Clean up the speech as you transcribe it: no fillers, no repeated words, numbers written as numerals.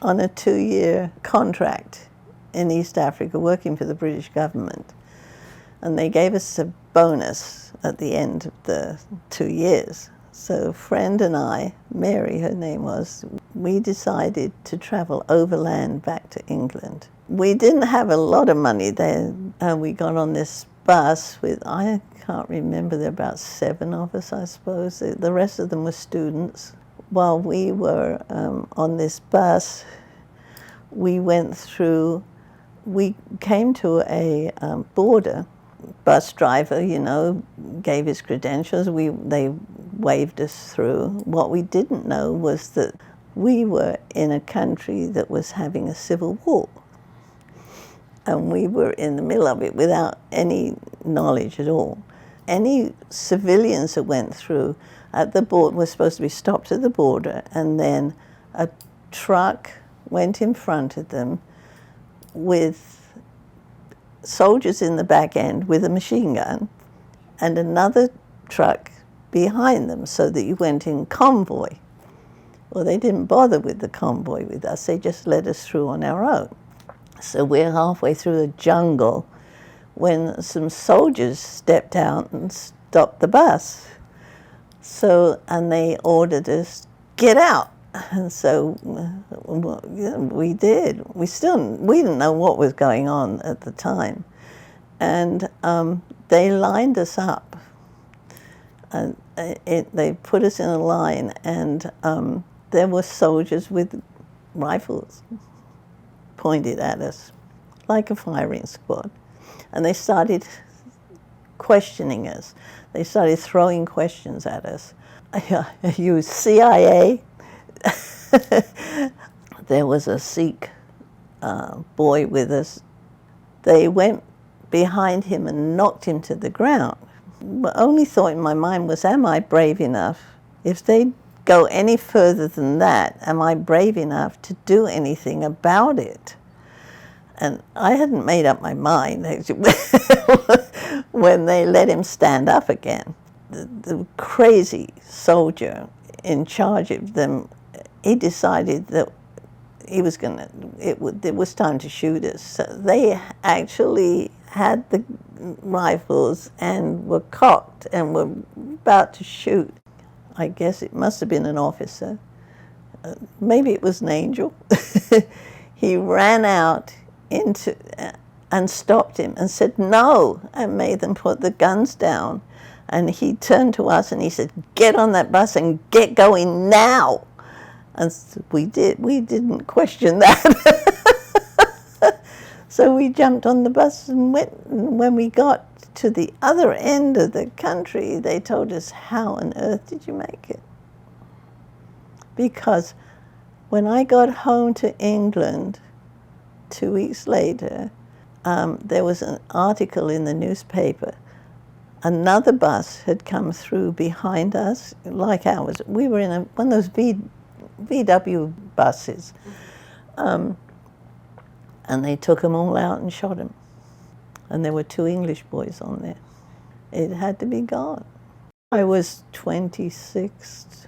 on a 2-year contract in East Africa working for the British government. And they gave us a bonus at the end of the 2 years. So a friend and I, Mary her name was, we decided to travel overland back to England. We didn't have a lot of money then, and we got on this bus with, I can't remember, there were about 7 of us, I suppose. The rest of them were students. While we were on this bus, we came to a border. Bus driver, you know, gave his credentials. They waved us through. What we didn't know was that we were in a country that was having a civil war. And we were in the middle of it without any knowledge at all. Any civilians that went through at the border were supposed to be stopped at the border, and then a truck went in front of them with soldiers in the back end with a machine gun, and another truck behind them, so that you went in convoy. Well, they didn't bother with the convoy with us. They just let us through on our own. So we're halfway through the jungle when some soldiers stepped out and stopped the bus. So, and they ordered us, get out. And so we did. We didn't know what was going on at the time. And they lined us up. And they put us in a line, and there were soldiers with rifles pointed at us, like a firing squad. And they started questioning us. They started throwing questions at us. Are you CIA? There was a Sikh boy with us. They went behind him and knocked him to the ground. The only thought in my mind was, am I brave enough? If they go any further than that, am I brave enough to do anything about it? And I hadn't made up my mind when they let him stand up again. The crazy soldier in charge of them, he decided that it was time to shoot us. So they actually had the rifles and were cocked and were about to shoot. I guess it must have been an officer. Maybe it was an angel. He ran out and stopped him and said no, and made them put the guns down. And he turned to us and he said, get on that bus and get going now. And we did. We didn't question that. So we jumped on the bus and went. And when we got to the other end of the country, they told us, how on earth did you make it? Because when I got home to England 2 weeks later, there was an article in the newspaper. Another bus had come through behind us, like ours. We were in one of those VW buses. And they took them all out and shot them. And there were 2 English boys on there. It had to be gone. I was 26.